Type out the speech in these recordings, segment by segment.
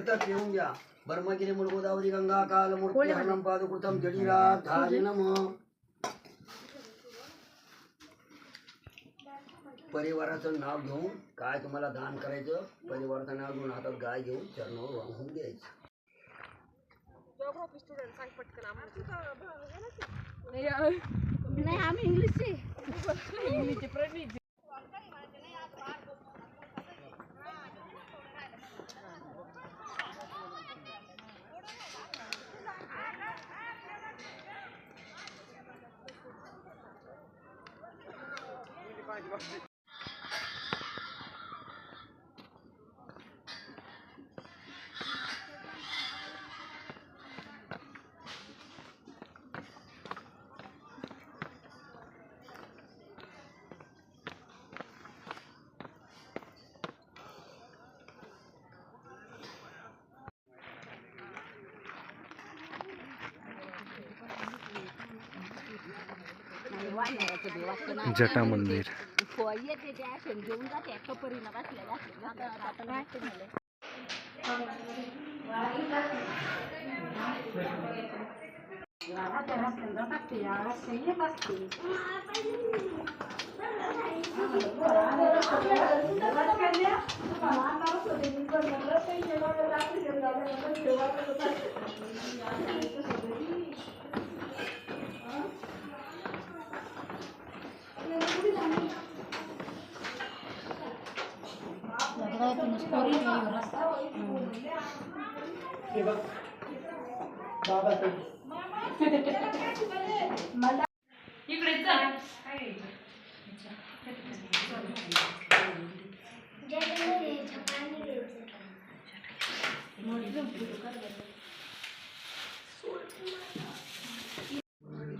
तीर्थात येऊन घ्या. ब्रह्मगिरी मूळ गोदावरी गंगा काल मूर्ती हरणम पादकृतम जडीरात धारे नमः. परिवाराचं नाव घेऊन काय तुम्हाला दान करायचं, परिवाराचं नाव घेऊन हातात गाय घेऊन चरणावर वाहून द्यायचं. नाही आम्ही इंग्लिशचे प्रणीत जटा मंदिर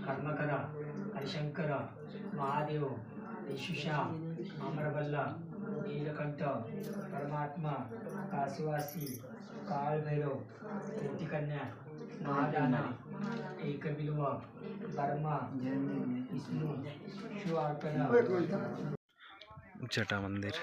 कर्मकरा हरिशंकर महादेव येशुषा अमरबल्ला नीलकंठ परमात्मा काशीवासी काळभैरव ज्योतिकन्या महादाना एकबिल्व ब्रह्मा विष्णू शिव अर्पण. जटा मंदिर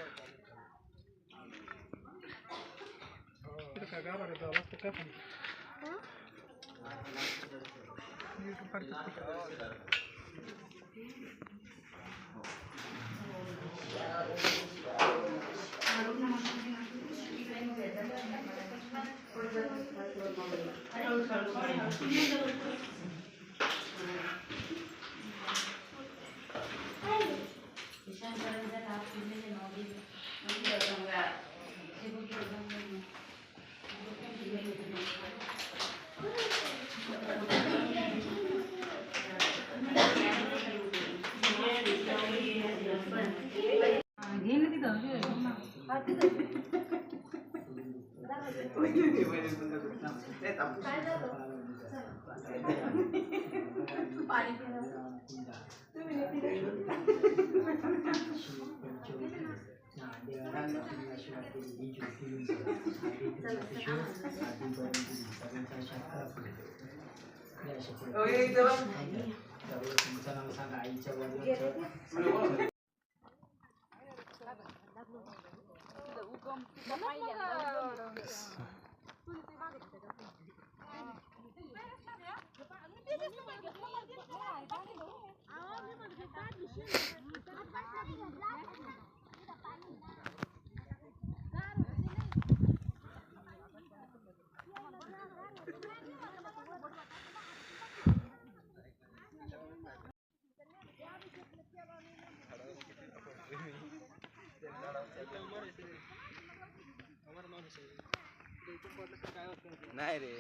नाही रे,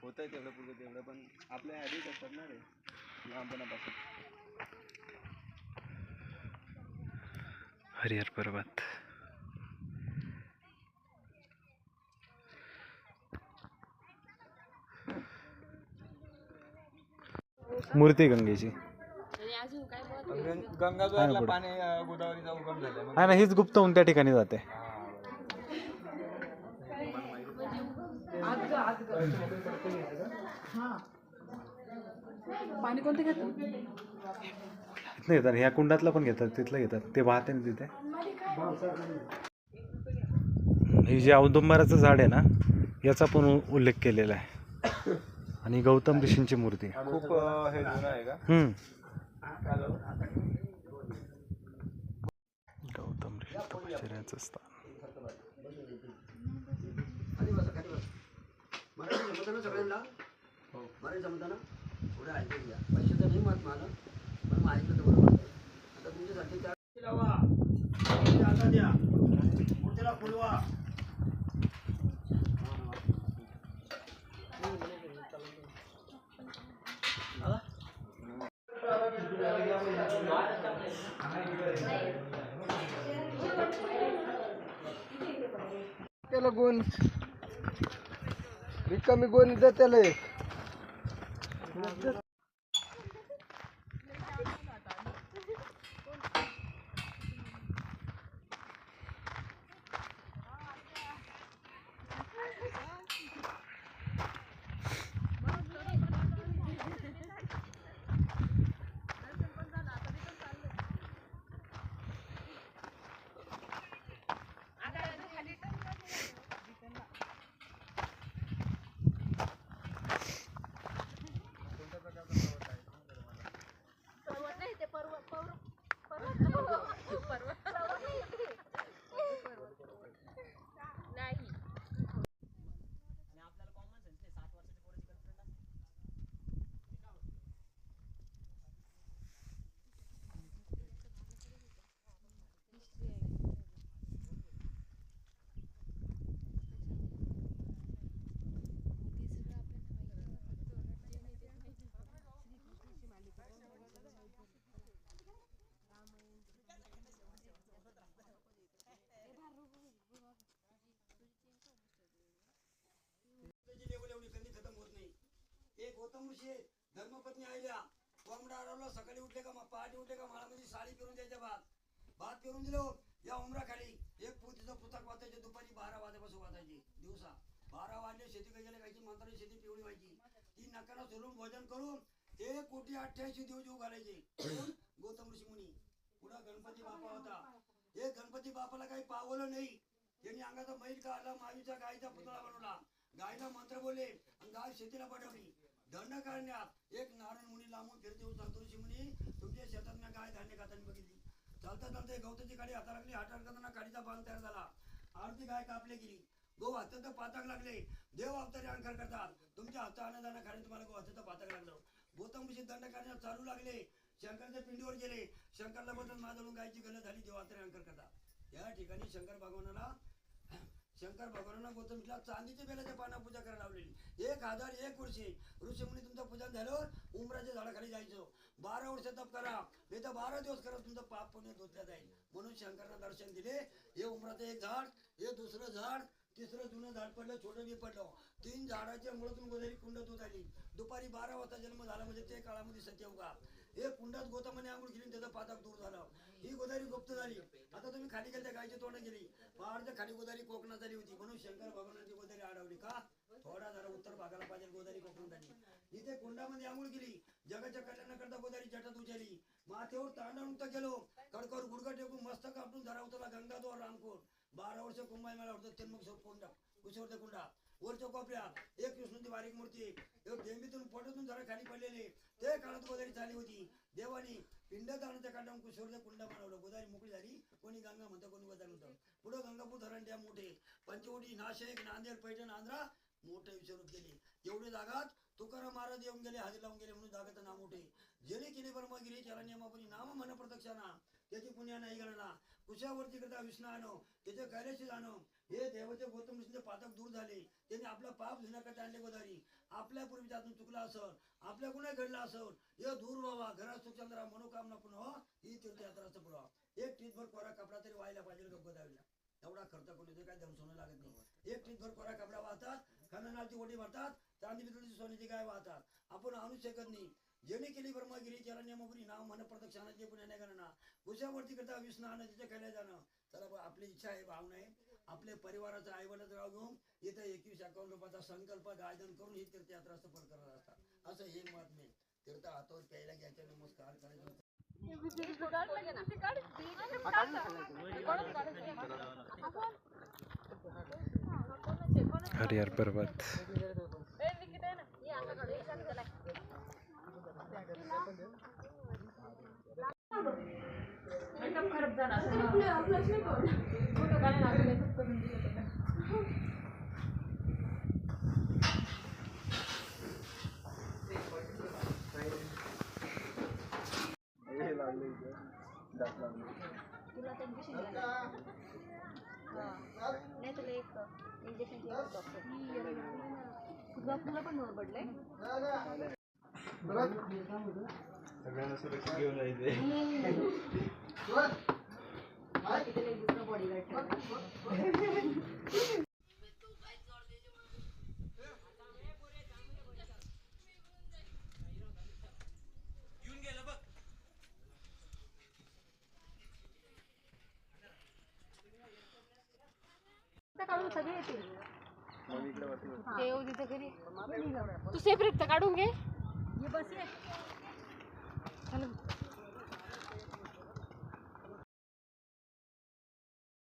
होतं तेवढं पुढे तेवढं, पण आपल्या आधीच असतात ना रे लहानपणापासून. हरिहर पर्वत मूर्ती गंगेची गंगाधरला पाणी गोदावरीचा उगम झाला. आहे ना, हीच गुप्तहून त्या ठिकाणी जाते. पाणी कोणतं घेतात? नाही घेतात, ह्या कुंडातलं पण घेतात, तिथलं घेतात, ते वाहते ना तिथे. हे जे औदुंबराचं झाड आहे ना, याचा पण उल्लेख केलेला आहे आणि गौतम ऋषींची मूर्ती आहे. खूप हे जुनं आहे का? गौतम ऋषी तपश्चर्याचं स्थान. खाली बसा खाली बसा. मराठी जमतं ना सगळ्यांना? मराठी जमतं ना? पुढे ऐकून घ्या. पैशाचं नाही मत मला, पण मग ऐकलं तर बरोबर. आता तुमच्यासाठी चार लावा, आता द्या, मूर्तीला फुलवा. त्याला गुण रिकामी गुण दे त्याला एक. एक गौतम ऋषी धर्मपत्नी आईल्या कोंबडा आरवला. सकाळी उठले का मग पहाटे उठले का माळामध्ये साडी फिरून द्यायच्या. भात फिरून दिलो या उमराखाली एक पोतीचं पुस्तक वाचायचे. दुपारी 12 वाजेपासून वाचायचे. दिवसा 12 वाजले शेती काही खायची. मंत्राची शेती पिवळी व्हायची. ती नकाला सोडून भोजन करून 1,88,000 देव जीव घालायचे. गौतम ऋषी मुनी. पुढं गणपती बाप्पा होता. एक गणपती बाप्पाला काही पावलं नाही. त्यांनी अंगाचा मैल काढला. मावीचा गायचा पुतळा बनवला. गायला मंत्र बोलले आणि गाय शेतीला पाठवली. दंड काढण्यात एक नारायण मुनी लांबून फिरते. संत ऋषी मुनी तुमच्या शेतात गाय धान्य खाताना बघितली. चालता चालता गवताची काडी हाता लागली. हात अडकताना काडीचा बांध तयार झाला. आरती गाय कापली गेली. गो अत्यंत पातक लागले. देव अवतारी अंकार करतात. तुमच्या हाता अन्नदाना खाणे तुम्हाला गो अत्यंत पातक लागलं. गौतम ऋषी दंड काढण्यात चालू लागले. शंकराच्या पिंडीवर गेले. शंकरला बदल माझ्याकडून गायची गल्लत झाली. देव अवतारी अंकार करतात. या ठिकाणी शंकर भगवानांना गौतम ऋषीला चांदीच्या बेलाच्या पाना पूजा करायला लावलेली. 1001 वर्षे ऋषी मुनी तुमचं पूजन झाल्यावर उमराच्या झाडाखाली जायचं. 12 वर्ष तप करा, नाही तर 12 दिवस करा. तुमचं पाप पुण्य धुतल्या जाईल. म्हणून शंकरांना दर्शन दिले. हे उमराचं एक झाड, हे दुसरं झाड, तिसरं जुनं झाड पडलं, छोटं बी पडलं. 3 झाडाच्या मुळातून गोदावरी कुंड दूध आली. दुपारी 12 वाजता जन्म झाला. म्हणजे ते काळामध्ये सत्ययुगा. हे कुंडात गौतमाने आंघोळ केली. त्याचं पातक दूर झालं. ही गोदावरी गुप्त झाली. आता तुम्ही खाली गेल्या गायची तोंड गेली. पहाडच्या खाली गोदावरी कोकणात झाली होती. म्हणून शंकर भगवानाची गोदावरी आडवली. का थोडा जरा उत्तर भागाला पाहिजे. गोदावरी कोकणात आली. इथे कुंडामध्ये आंघोळ केली. जगाच्या कल्याणाकरता गोदावरी जटात उचलली. माथेवर तांडव नृत्य केलो. कडकर गुडघा टेकून मस्तक आपटून धरा उतरला. गंगाधर रामकोट 12 वर्ष कुंभाई मेळा होतो. त्र्यंबक कुंडा कुशवर्धन कुंडा वरच्या कोपऱ्यात एक कृष्णाची बारीक मूर्ती. एक देवीतून पोटातून जरा खाली पडलेले. ते काळात गोदावरी झाली होती. देवानी पिंड दानाच्या काढून कुशवर्धन कुंडा बनवलं. गोदावरी मोकळी झाली. कोणी गंगा म्हणतं, कोणी गोदावरी म्हणतं. पुढे गंगापूर धरण डॅम मोठे. पंचवटी, नाशिक, नांदेड, पैठण, आंध्रा मोठे विचारून केले. एवढे जागात तुकाराम महाराज येऊन गेले. हाजी लावून गेले. म्हणून जागाचं नाव मोठे. जेणे केली ब्रह्मगिरी त्याला नियमापणी नाम मन प्रदक्षिणा. त्याची पुण्या नाही गणना. कुशावरती करता विष्णानं त्याचे कैलाशी जाणं. हे देवाचे गौतम ऋषीचे पातक दूर झाले. त्यांनी आपला पाप धुण्याकरता आणले गोदावरी. आपल्या पूर्वी त्यातून चुकला असेल, आपल्या गुन्हे घडला असेल, हे दूर व्हावा. घरात सुखचंद्रा मनोकामना पुन्हा ही तीर्थयात्राचा पुरावा. एक टीतभर कोरा कपडा तरी व्हायला पाहिजे गोदावरीला. एवढा खर्च करून ते काय दम सोनं लागत नाही. एक टीतभर कोरा कपडा वाहतात. खंदनाची ओढी भरतात. चांदी पितळीची सोन्याची गाय वाहतात. आपण आणू शकत नाही. जेणे केली ब्रह्मगिरी त्याला नियमपुरी नाव मन प्रदक्षिणाचे पुण्या नाही गणना. कुशावरती करता विष्णू तिथे खायला जाणं. चला आपली इच्छा आहे, भावना आहे. आपल्या परिवाराचा आईवडिलाचं नाव घेऊन इथं 2151 रुपयाचा संकल्प गायदन करून ही तीर्थयात्रा सफल करत असतात. असं हे मत नाही. तीर्थ हातावर प्यायला घ्यायचं, नमस्कार करायचं. हरिहर पर्वत. खराब झाला फोटो काढायला हे लागले इथे दात लागले. तुला ते इंजेक्शन घ्यायला नाही तुला एक इंजेक्शन घ्यायचं तुला पण नोर पडलंय सगळ्यांना सुरक्षित घेऊन जायचे. दुसरं बॉडीगार्ड काढून सगळे येतील मग इकडे बसलो. येऊ तिथे घरी तू सेपरेट तर काढून घे ये बस ये चल